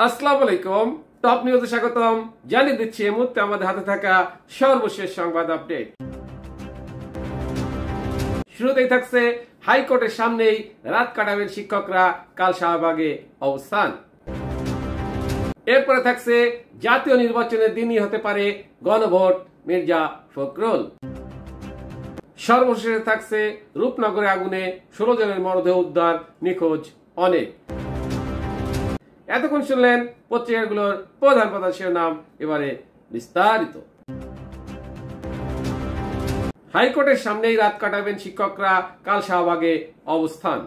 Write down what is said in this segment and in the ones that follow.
আসসালামু আলাইকুম। টপ নিউজে স্বাগতম। জানিয়ে দিচ্ছি এই মুহূর্তে আমাদের হাতে থাকা সর্বশেষ সংবাদ আপডেট। শুরুতেই থাকছে হাইকোর্টের সামনেই রাত কাটাবেন শিক্ষকরা, কাল শাহবাগে অবস্থান। এরপরে থাকছে জাতীয় নির্বাচনের দিনই হতে পারে গণভোট, মির্জা ফখরুল। সর্বশেষে থাকছে রূপনগরে আগুনে 16 জনের মরদেহ উদ্ধার, নিখোঁজ অনেক। এতক্ষণ শুনলেন পত্রিকাগুলোর প্রধান প্রধান শিরোনাম, এবারে বিস্তারিত। হাইকোর্টের সামনেই রাত কাটাবেন শিক্ষকরা, কাল শাহবাগে অবস্থান।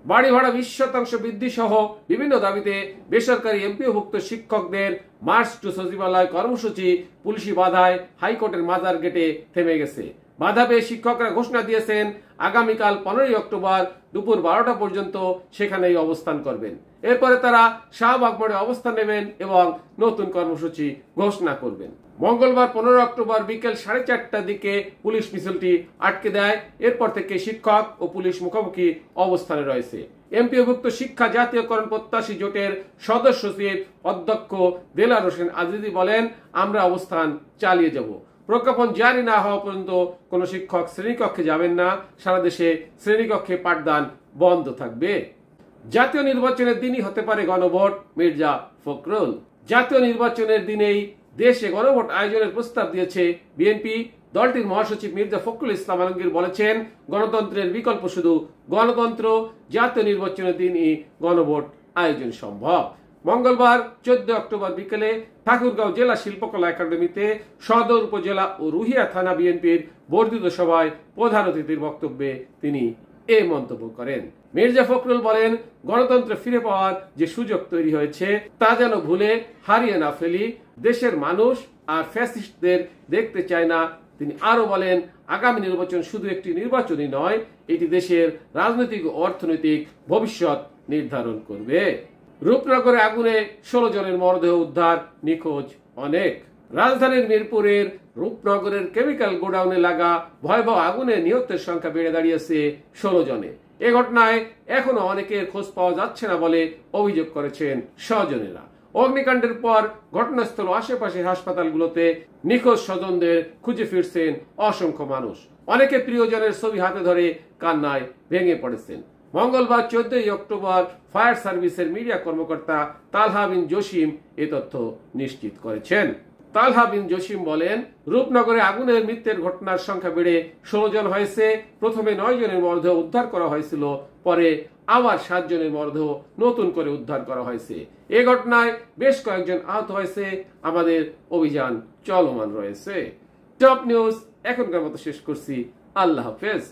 বাড়ি ভাড়া 20% বৃদ্ধি সহ বিভিন্ন দাবিতে বেসরকারি এমপিওভুক্ত শিক্ষকদের মার্চ টু সচিবালয় কর্মসূচি পুলিশি বাধায় হাইকোর্টের মাজার গেটে থেমে গেছে। বাধা পেয়ে শিক্ষকরা ঘোষণা দিয়েছেন আগামীকাল 15 অক্টোবর দুপুর 12টা পর্যন্ত সেখানেই অবস্থান করবেন। এরপরে তারা শাহবাগ মোড়ে অবস্থান নেবেন এবং নতুন কর্মসূচি ঘোষণা করবেন। মঙ্গলবার 15 অক্টোবর বিকেল 4:30টার দিকে পুলিশ মিছিলটি আটকে দেয়। এরপর থেকে শিক্ষক ও পুলিশ মুখোমুখি অবস্থানে রয়েছে। এমপিওভুক্ত শিক্ষা জাতীয়করণ প্রত্যাশী জোটের সদস্য সচিব অধ্যক্ষ দেলার হোসেন আজিজি বলেন, আমরা অবস্থান চালিয়ে যাব। প্রজ্ঞাপন জারি না হওয়া পর্যন্ত কোন শিক্ষক শ্রেণীকক্ষে যাবেন না। সারা দেশে শ্রেণীকক্ষে পাঠদান বন্ধ থাকবে। জাতীয় নির্বাচনের দিনই হতে পারে গণভোট, মির্জা ফখরুল। জাতীয় নির্বাচনের দিনেই দেশে গণভোট আয়োজনের প্রস্তাব দিয়েছে বিএনপি। দলটির মহাসচিব মির্জা ফখরুল ইসলাম আলমগীর বলেছেন, গণতন্ত্রের বিকল্প শুধু গণতন্ত্র। জাতীয় নির্বাচনের দিনই গণভোট আয়োজন সম্ভব। মঙ্গলবার 14 অক্টোবর বিকেলে ঠাকুরগাঁও জেলা শিল্পকলা একাডেমিতে সদর উপজেলা ও রুহিয়া থানা বিএনপির বর্ধিত সভায় প্রধান অতিথির বক্তব্যে তিনি এই মন্তব্য করেন। মির্জা ফখরুল বলেন, গণতন্ত্র ফিরে পাওয়ার যে সুযোগ তৈরি হয়েছে তা যেন ভুলে হারিয়ে না ফেলি। দেশের মানুষ আর ফ্যাসিস্টদের দেখতে চায় না। তিনি আরো বলেন, আগামী নির্বাচন শুধু একটি নির্বাচনই নয়, এটি দেশের রাজনৈতিক ও অর্থনৈতিক ভবিষ্যৎ নির্ধারণ করবে। রূপনগরে আগুনে 16 জনের মরদেহ উদ্ধার, নিখোঁজ অনেক। রাজধানীর মিরপুরের রূপনগরের কেমিক্যাল গোডাউনে লাগা ভয়াবহ আগুনে নিহতের সংখ্যা বেড়ে দাঁড়িয়েছে 16 জনে। এ ঘটনায় এখনো অনেকের খোঁজ পাওয়া যাচ্ছে না বলে অভিযোগ করেছেন স্বজনেরা। অগ্নিকাণ্ডের পর ঘটনাস্থল আশেপাশে হাসপাতালগুলোতে নিখোঁজ স্বজনদের খুঁজে ফিরছেন অসংখ্য মানুষ। অনেকে প্রিয়জনের ছবি হাতে ধরে কান্নায় ভেঙে পড়েছেন। মঙ্গলবার 14 অক্টোবর ফায়ার সার্ভিসের মিডিয়া কর্মকর্তা তালহা বিন জসিম এ তথ্য নিশ্চিত করেছেন। তালহা বিন জসিম বলেন, রূপনগরে আগুনের মৃত্যুর ঘটনার সংখ্যা বেড়ে 16 জন হয়েছে। প্রথমে 9 জনের মরদেহ উদ্ধার করা হয়েছিল, পরে আবার 7 জনের মরদেহ নতুন করে উদ্ধার করা হয়েছে। এ ঘটনায় বেশ কয়েকজন আহত হয়েছে। আমাদের অভিযান চলমান রয়েছে। টপ নিউজ এখনকার মতো শেষ করছি। আল্লাহ হাফেজ।